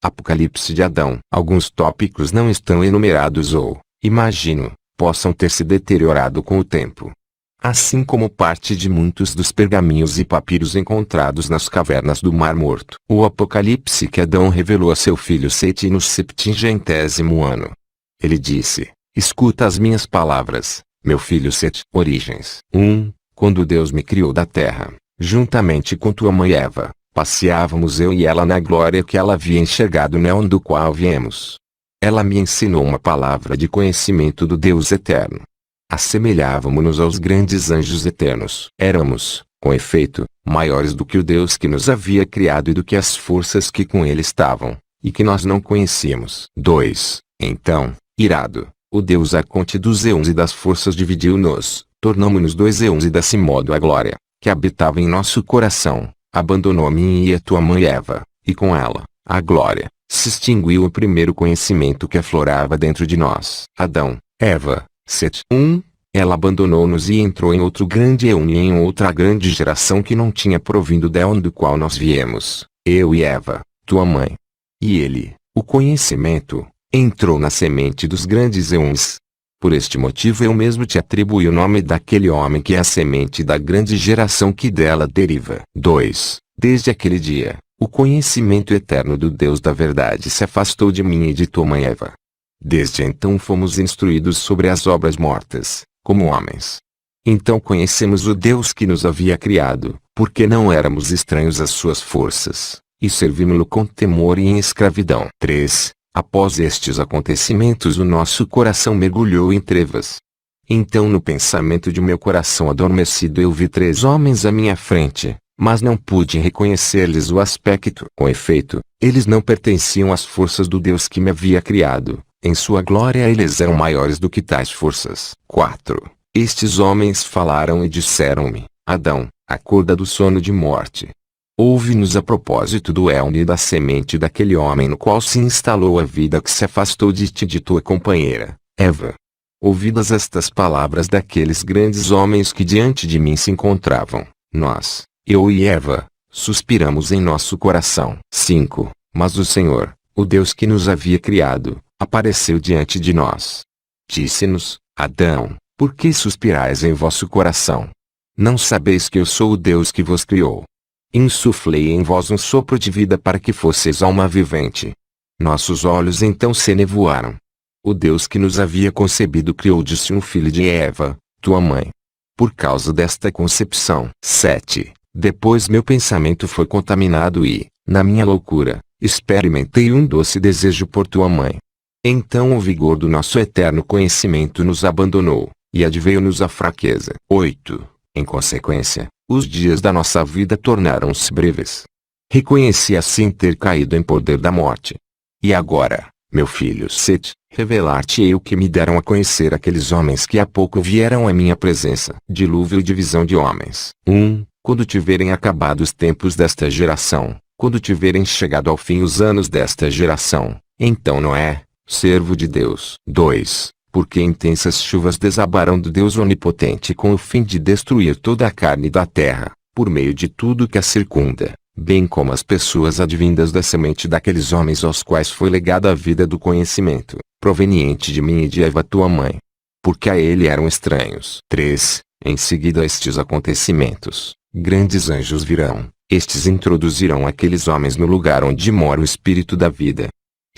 Apocalipse de Adão. Alguns tópicos não estão enumerados ou, imagino, possam ter se deteriorado com o tempo. Assim como parte de muitos dos pergaminhos e papiros encontrados nas cavernas do Mar Morto. O Apocalipse que Adão revelou a seu filho Sete no 70º ano. Ele disse: escuta as minhas palavras, meu filho Sete. Origens 1. Quando Deus me criou da terra, juntamente com tua mãe Eva, passeávamos eu e ela na glória que ela havia enxergado no éon do qual viemos. Ela me ensinou uma palavra de conhecimento do Deus eterno. Assemelhávamo-nos aos grandes anjos eternos. Éramos, com efeito, maiores do que o Deus que nos havia criado e do que as forças que com ele estavam, e que nós não conhecíamos. 2. Então, irado, o Deus Arconte dos eons e das forças dividiu-nos, tornamo-nos dois eons e desse modo a glória, que habitava em nosso coração, abandonou a mim e a tua mãe Eva, e com ela, a glória, se extinguiu o primeiro conhecimento que aflorava dentro de nós. Adão, Eva, Sete. 1. Ela abandonou-nos e entrou em outro grande éon e em outra grande geração que não tinha provindo da éon do qual nós viemos, eu e Eva, tua mãe. E ele, o conhecimento, entrou na semente dos grandes éons. Por este motivo eu mesmo te atribuí o nome daquele homem que é a semente da grande geração que dela deriva. 2. Desde aquele dia, o conhecimento eterno do Deus da verdade se afastou de mim e de tua mãe Eva. Desde então fomos instruídos sobre as obras mortas, como homens. Então conhecemos o Deus que nos havia criado, porque não éramos estranhos às suas forças, e servimo-lo com temor e em escravidão. 3. Após estes acontecimentos o nosso coração mergulhou em trevas. Então no pensamento de meu coração adormecido eu vi 3 homens à minha frente, mas não pude reconhecer-lhes o aspecto. Com efeito, eles não pertenciam às forças do Deus que me havia criado. Em sua glória eles eram maiores do que tais forças. 4. Estes homens falaram e disseram-me: Adão, acorda do sono de morte. Ouve-nos a propósito do éon e da semente daquele homem no qual se instalou a vida que se afastou de ti e de tua companheira, Eva. Ouvidas estas palavras daqueles grandes homens que diante de mim se encontravam, nós, eu e Eva, suspiramos em nosso coração. 5. Mas o Senhor, o Deus que nos havia criado, apareceu diante de nós. Disse-nos: Adão, por que suspirais em vosso coração? Não sabeis que eu sou o Deus que vos criou? Insuflei em vós um sopro de vida para que fosseis alma vivente. Nossos olhos então se nevoaram. O Deus que nos havia concebido criou-de-se um filho de Eva, tua mãe. Por causa desta concepção. 7. Depois meu pensamento foi contaminado e, na minha loucura, experimentei um doce desejo por tua mãe. Então o vigor do nosso eterno conhecimento nos abandonou, e adveio-nos a fraqueza. 8. Em consequência, os dias da nossa vida tornaram-se breves. Reconheci assim ter caído em poder da morte. E agora, meu filho Sete, revelar-te-ei o que me deram a conhecer aqueles homens que há pouco vieram à minha presença. Dilúvio e divisão de homens. 1. Quando tiverem acabado os tempos desta geração, quando tiverem chegado ao fim os anos desta geração, então Noé, servo de Deus. 2. Porque intensas chuvas desabaram do Deus onipotente com o fim de destruir toda a carne da terra, por meio de tudo que a circunda, bem como as pessoas advindas da semente daqueles homens aos quais foi legada a vida do conhecimento, proveniente de mim e de Eva tua mãe. Porque a ele eram estranhos. 3. Em seguida a estes acontecimentos, grandes anjos virão, estes introduzirão aqueles homens no lugar onde mora o Espírito da vida.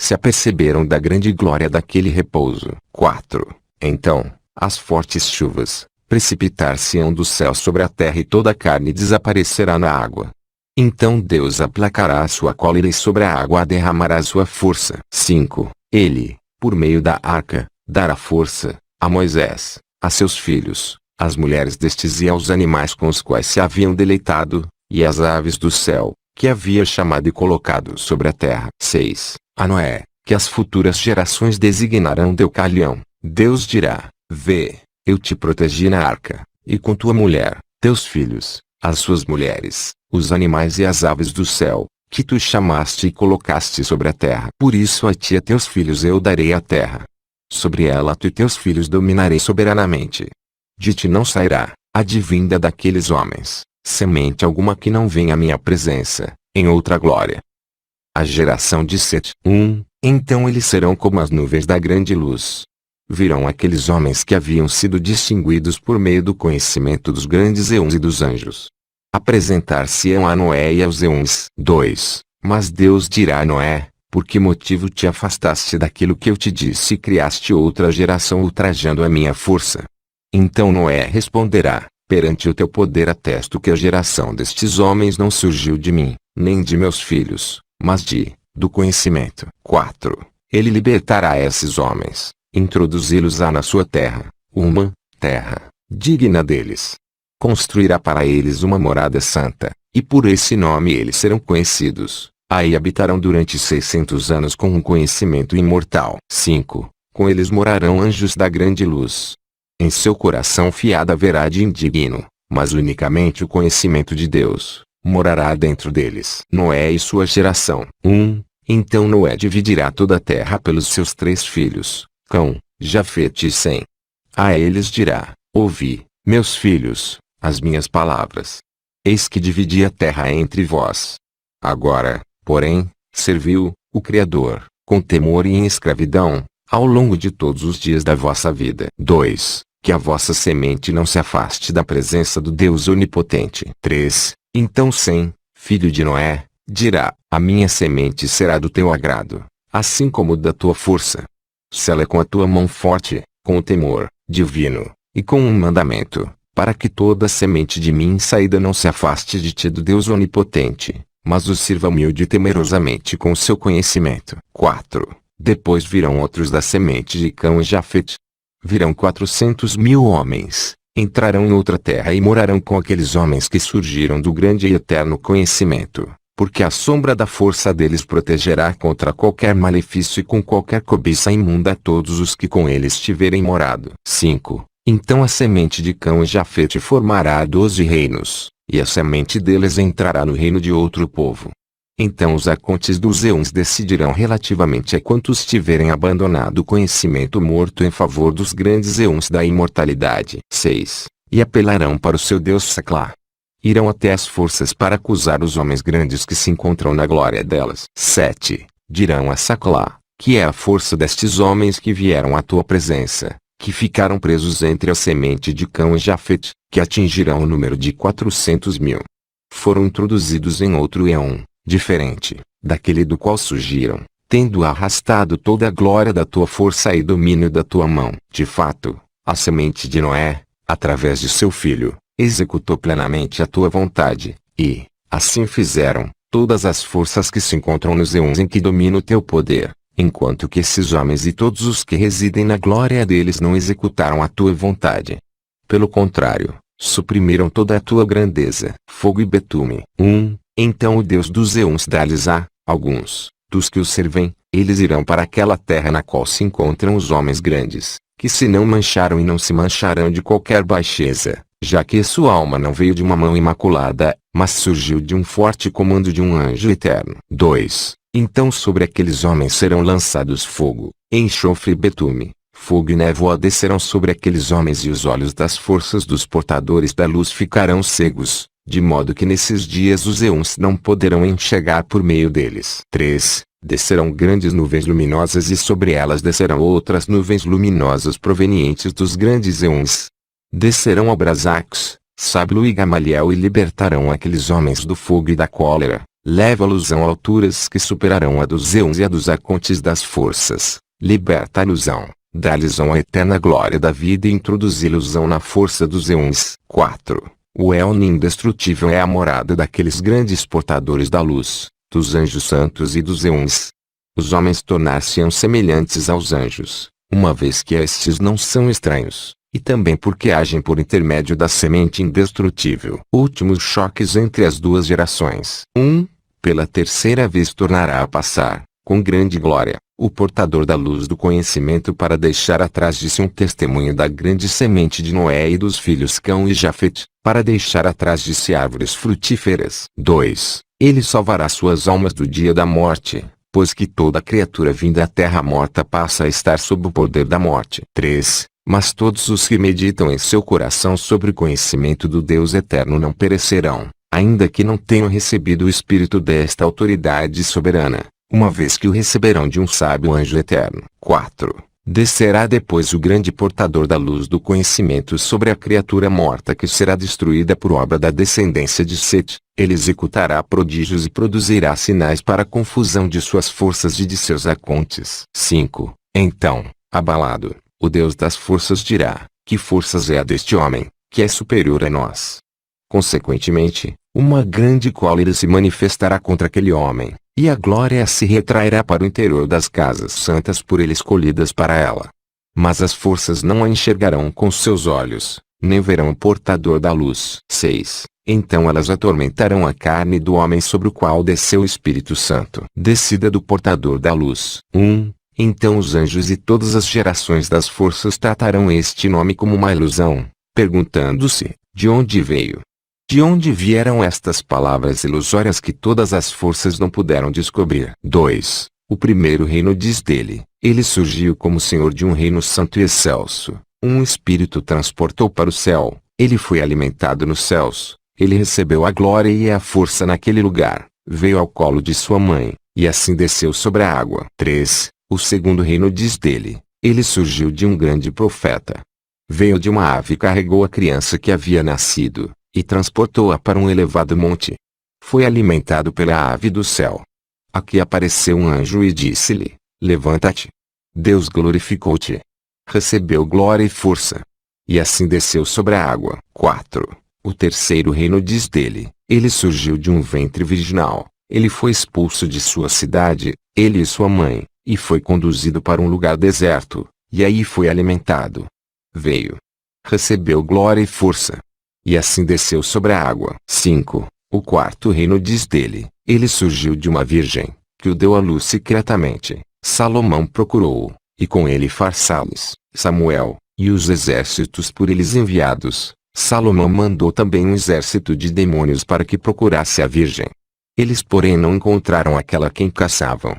Se aperceberam da grande glória daquele repouso. 4. Então, as fortes chuvas, precipitar-se-ão do céu sobre a terra e toda a carne desaparecerá na água. Então Deus aplacará a sua cólera e sobre a água derramará a sua força. 5. Ele, por meio da arca, dará força, a Moisés, a seus filhos, às mulheres destes e aos animais com os quais se haviam deleitado, e às aves do céu, que havia chamado e colocado sobre a terra. 6. A Noé, que as futuras gerações designarão Deucalião. Deus dirá: Vê, eu te protegi na arca, e com tua mulher, teus filhos, as suas mulheres, os animais e as aves do céu, que tu chamaste e colocaste sobre a terra. Por isso a ti e a teus filhos eu darei a terra. Sobre ela tu e teus filhos dominarei soberanamente. De ti não sairá, advinda daqueles homens, semente alguma que não venha à minha presença, em outra glória. A geração de Sete. Então eles serão como as nuvens da grande luz. Virão aqueles homens que haviam sido distinguidos por meio do conhecimento dos grandes eons e dos anjos. Apresentar-se-ão a Noé e aos eons. 2. Mas Deus dirá a Noé: por que motivo te afastaste daquilo que eu te disse e criaste outra geração ultrajando a minha força? Então Noé responderá: perante o teu poder atesto que a geração destes homens não surgiu de mim, nem de meus filhos, mas do conhecimento. 4. Ele libertará esses homens, introduzi-los-á na sua terra, uma terra digna deles. Construirá para eles uma morada santa, e por esse nome eles serão conhecidos. Aí habitarão durante 600 anos com um conhecimento imortal. 5. Com eles morarão anjos da grande luz. Em seu coração fiado haverá de indigno, mas unicamente o conhecimento de Deus morará dentro deles. Noé e sua geração. Então Noé dividirá toda a terra pelos seus 3 filhos, Cão, Jafete e Sem. A eles dirá: ouvi, meus filhos, as minhas palavras. Eis que dividi a terra entre vós. Agora, porém, serviu o Criador, com temor e em escravidão, ao longo de todos os dias da vossa vida. 2. Que a vossa semente não se afaste da presença do Deus Onipotente. 3. Então Sem, filho de Noé, dirá: a minha semente será do teu agrado, assim como da tua força. Sela com a tua mão forte, com o temor divino, e com um mandamento, para que toda semente de mim saída não se afaste de ti do Deus Onipotente, mas o sirva humilde e temerosamente com o seu conhecimento. 4. Depois virão outros da semente de Cão e Jafete. Virão 400.000 homens, entrarão em outra terra e morarão com aqueles homens que surgiram do grande e eterno conhecimento, porque a sombra da força deles protegerá contra qualquer malefício e com qualquer cobiça imunda a todos os que com eles tiverem morado. 5. Então a semente de Cão e Jafete formará 12 reinos, e a semente deles entrará no reino de outro povo. Então os arcontes dos eons decidirão relativamente a quantos tiverem abandonado o conhecimento morto em favor dos grandes eons da imortalidade. 6. E apelarão para o seu Deus Saclá. Irão até as forças para acusar os homens grandes que se encontram na glória delas. 7. Dirão a Saclá, que é a força destes homens que vieram à tua presença, que ficaram presos entre a semente de Cão e Jafete, que atingirão o número de 400.000. Foram introduzidos em outro eon, diferente daquele do qual surgiram, tendo arrastado toda a glória da tua força e domínio da tua mão. De fato, a semente de Noé, através de seu filho, executou plenamente a tua vontade, e, assim fizeram, todas as forças que se encontram nos eons em que domina o teu poder, enquanto que esses homens e todos os que residem na glória deles não executaram a tua vontade. Pelo contrário, suprimiram toda a tua grandeza. Fogo e betume. Então o Deus dos eons dá-lhes alguns, dos que os servem, eles irão para aquela terra na qual se encontram os homens grandes, que se não mancharam e não se mancharão de qualquer baixeza, já que sua alma não veio de uma mão imaculada, mas surgiu de um forte comando de um anjo eterno. 2. Então sobre aqueles homens serão lançados fogo, enxofre e betume, fogo e névoa descerão sobre aqueles homens e os olhos das forças dos portadores da luz ficarão cegos, de modo que nesses dias os eons não poderão enxergar por meio deles. 3. Descerão grandes nuvens luminosas e sobre elas descerão outras nuvens luminosas provenientes dos grandes eons. Descerão Abrasax, Sábilo e Gamaliel e libertarão aqueles homens do fogo e da cólera, leva-los a alturas que superarão a dos eons e a dos arcontes das forças, liberta-los-ão, dá-lhes-ão a eterna glória da vida e introduzi-los-ão na força dos eons. 4. O Éon indestrutível é a morada daqueles grandes portadores da luz, dos anjos santos e dos eons. Os homens tornar-se-ão semelhantes aos anjos, uma vez que estes não são estranhos, e também porque agem por intermédio da semente indestrutível. Últimos choques entre as duas gerações. Pela terceira vez tornará a passar, com grande glória, o portador da luz do conhecimento para deixar atrás de si um testemunho da grande semente de Noé e dos filhos Cão e Jafete, para deixar atrás de si árvores frutíferas. 2. Ele salvará suas almas do dia da morte, pois que toda criatura vinda à terra morta passa a estar sob o poder da morte. 3. Mas todos os que meditam em seu coração sobre o conhecimento do Deus eterno não perecerão, Ainda que não tenham recebido o espírito desta autoridade soberana, uma vez que o receberão de um sábio anjo eterno. 4. Descerá depois o grande portador da luz do conhecimento sobre a criatura morta que será destruída por obra da descendência de Sete. Ele executará prodígios e produzirá sinais para a confusão de suas forças e de seus arcontes. 5. Então, abalado, o Deus das forças dirá: que forças é a deste homem, que é superior a nós? Consequentemente, uma grande cólera se manifestará contra aquele homem, e a glória se retrairá para o interior das casas santas por ele escolhidas para ela. Mas as forças não a enxergarão com seus olhos, nem verão o portador da luz. 6. Então elas atormentarão a carne do homem sobre o qual desceu o Espírito Santo. Descida do portador da luz. 1. Então os anjos e todas as gerações das forças tratarão este nome como uma ilusão, perguntando-se: de onde veio? De onde vieram estas palavras ilusórias que todas as forças não puderam descobrir? 2. O primeiro reino diz dele: ele surgiu como senhor de um reino santo e excelso. Um espírito transportou para o céu, ele foi alimentado nos céus, ele recebeu a glória e a força naquele lugar, veio ao colo de sua mãe, e assim desceu sobre a água. 3. O segundo reino diz dele: ele surgiu de um grande profeta. Veio de uma ave e carregou a criança que havia nascido, e transportou-a para um elevado monte. Foi alimentado pela ave do céu. Aqui apareceu um anjo e disse-lhe: levanta-te. Deus glorificou-te. Recebeu glória e força. E assim desceu sobre a água. 4. O terceiro reino diz dele: ele surgiu de um ventre virginal. Ele foi expulso de sua cidade, ele e sua mãe, e foi conduzido para um lugar deserto, e aí foi alimentado. Veio. Recebeu glória e força. E assim desceu sobre a água. 5. O quarto reino diz dele: ele surgiu de uma virgem, que o deu à luz secretamente. Salomão procurou-o, e com ele Farsales, Samuel, e os exércitos por eles enviados. Salomão mandou também um exército de demônios para que procurasse a virgem. Eles porém não encontraram aquela quem caçavam.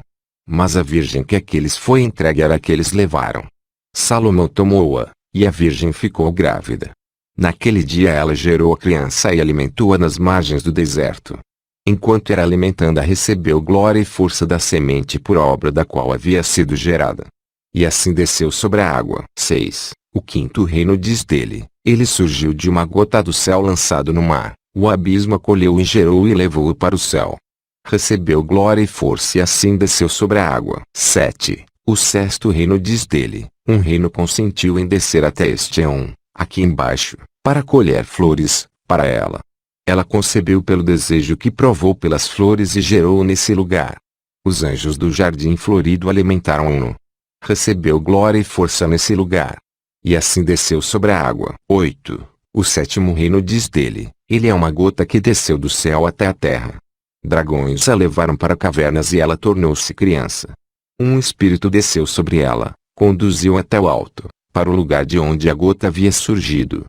Mas a virgem que aqueles foi entregue era a que eles levaram. Salomão tomou-a, e a virgem ficou grávida. Naquele dia ela gerou a criança e alimentou-a nas margens do deserto. Enquanto era alimentando-a, recebeu glória e força da semente por obra da qual havia sido gerada. E assim desceu sobre a água. 6. O quinto reino diz dele: ele surgiu de uma gota do céu lançado no mar. O abismo acolheu e gerou e levou-o para o céu. Recebeu glória e força e assim desceu sobre a água. 7. O sexto reino diz dele: um reino consentiu em descer até este Éon, aqui embaixo, para colher flores, para ela. Ela concebeu pelo desejo que provou pelas flores e gerou nesse lugar. Os anjos do jardim florido alimentaram-no. Recebeu glória e força nesse lugar. E assim desceu sobre a água. 8. O sétimo reino diz dele: ele é uma gota que desceu do céu até a terra. Dragões a levaram para cavernas e ela tornou-se criança. Um espírito desceu sobre ela, conduziu até o alto, para o lugar de onde a gota havia surgido.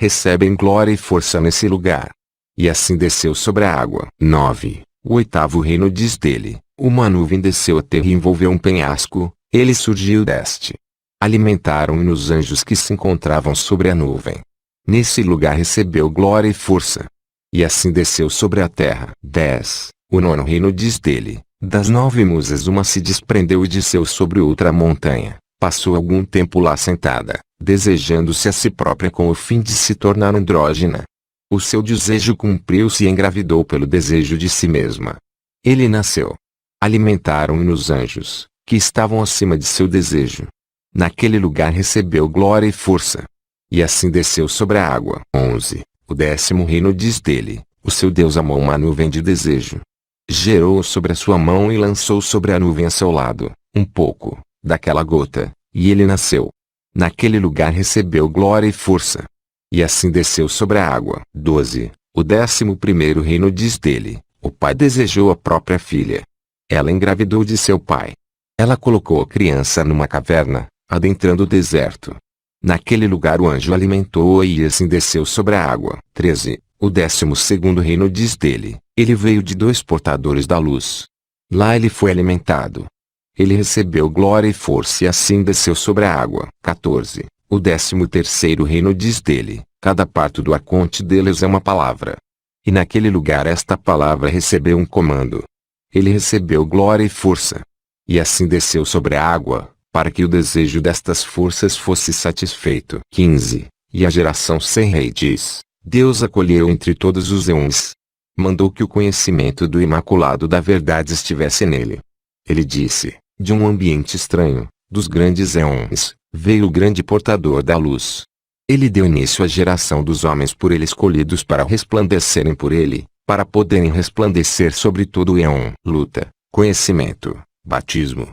Recebem glória e força nesse lugar. E assim desceu sobre a água. 9. O oitavo reino diz dele: uma nuvem desceu a terra e envolveu um penhasco, ele surgiu deste. Alimentaram-no os anjos que se encontravam sobre a nuvem. Nesse lugar recebeu glória e força. E assim desceu sobre a terra. 10. O nono reino diz dele: das 9 musas uma se desprendeu e desceu sobre outra montanha. Passou algum tempo lá sentada, desejando-se a si própria com o fim de se tornar andrógina. O seu desejo cumpriu-se e engravidou pelo desejo de si mesma. Ele nasceu. Alimentaram-no os anjos, que estavam acima de seu desejo. Naquele lugar recebeu glória e força. E assim desceu sobre a água. 11. O décimo reino diz dele: o seu Deus amou uma nuvem de desejo. Gerou-o sobre a sua mão e lançou sobre a nuvem a seu lado, um pouco, daquela gota, e ele nasceu. Naquele lugar recebeu glória e força. E assim desceu sobre a água. 12. O 11º reino diz dele: o pai desejou a própria filha. Ela engravidou de seu pai. Ela colocou a criança numa caverna, adentrando o deserto. Naquele lugar o anjo alimentou-a e assim desceu sobre a água. 13. O 12º reino diz dele: ele veio de 2 portadores da luz. Lá ele foi alimentado. Ele recebeu glória e força e assim desceu sobre a água. 14. O 13º reino diz dele: cada parte do arconte deles é uma palavra. E naquele lugar esta palavra recebeu um comando. Ele recebeu glória e força. E assim desceu sobre a água, para que o desejo destas forças fosse satisfeito. 15. E a geração sem rei diz: Deus acolheu entre todos os eons. Mandou que o conhecimento do Imaculado da Verdade estivesse nele. Ele disse: de um ambiente estranho, dos grandes eons, veio o grande portador da luz. Ele deu início à geração dos homens por ele escolhidos para resplandecerem por ele, para poderem resplandecer sobre todo o éon. Luta, conhecimento, batismo.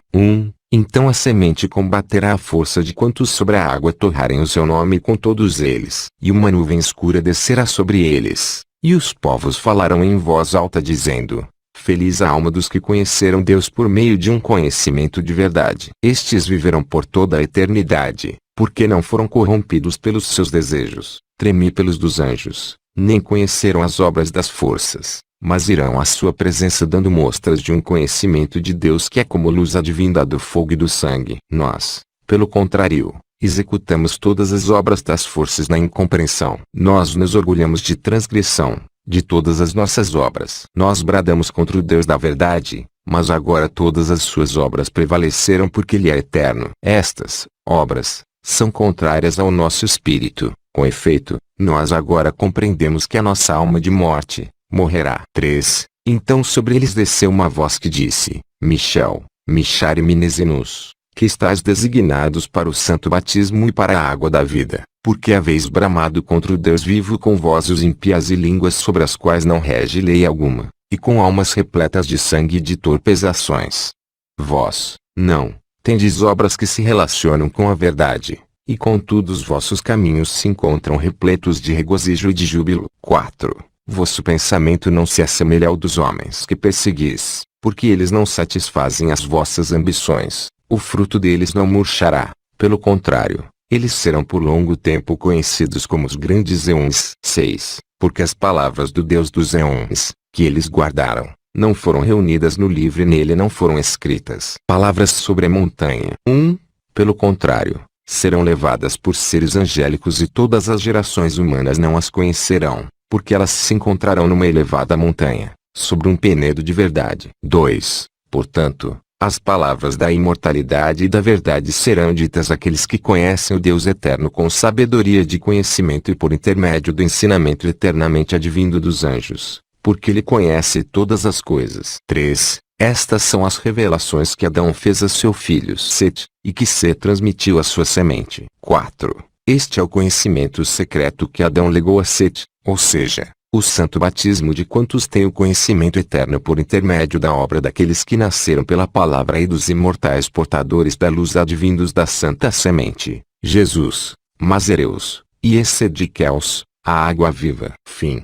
Então a semente combaterá a força de quantos sobre a água torrarem o seu nome com todos eles. E uma nuvem escura descerá sobre eles, e os povos falarão em voz alta dizendo: Feliz a alma dos que conheceram Deus por meio de um conhecimento de verdade. Estes viverão por toda a eternidade, porque não foram corrompidos pelos seus desejos, tremípelos dos anjos, nem conheceram as obras das forças, mas irão à sua presença dando mostras de um conhecimento de Deus que é como luz advinda do fogo e do sangue. Nós, pelo contrário, executamos todas as obras das forças na incompreensão. Nós nos orgulhamos de transgressão, de todas as nossas obras. Nós bradamos contra o Deus da verdade, mas agora todas as suas obras prevaleceram porque Ele é eterno. Estas obras são contrárias ao nosso espírito. Com efeito, nós agora compreendemos que a nossa alma de morte morrerá. 3. Então sobre eles desceu uma voz que disse: Michel, Michar e Minezenus, que estáis designados para o santo batismo e para a água da vida, porque haveis bramado contra o Deus vivo com vozes impias e línguas sobre as quais não rege lei alguma, e com almas repletas de sangue e de torpes ações. Vós, não, tendes obras que se relacionam com a verdade, e contudo os vossos caminhos se encontram repletos de regozijo e de júbilo. 4. Vosso pensamento não se assemelha ao dos homens que perseguis, porque eles não satisfazem as vossas ambições, o fruto deles não murchará, pelo contrário, eles serão por longo tempo conhecidos como os grandes eons. 6. Porque as palavras do Deus dos eons, que eles guardaram, não foram reunidas no livro e nele não foram escritas palavras sobre a montanha. Pelo contrário, serão levadas por seres angélicos e todas as gerações humanas não as conhecerão, porque elas se encontrarão numa elevada montanha, sobre um penedo de verdade. 2. Portanto, as palavras da imortalidade e da verdade serão ditas àqueles que conhecem o Deus eterno com sabedoria de conhecimento e por intermédio do ensinamento eternamente advindo dos anjos, porque ele conhece todas as coisas. 3. Estas são as revelações que Adão fez a seu filho Set, e que Set transmitiu à sua semente. 4. Este é o conhecimento secreto que Adão legou a Set, ou seja, o santo batismo de quantos têm o conhecimento eterno por intermédio da obra daqueles que nasceram pela palavra e dos imortais portadores da luz advindos da santa semente, Jesus, Mazereus, e Essediqueus, a água viva. Fim.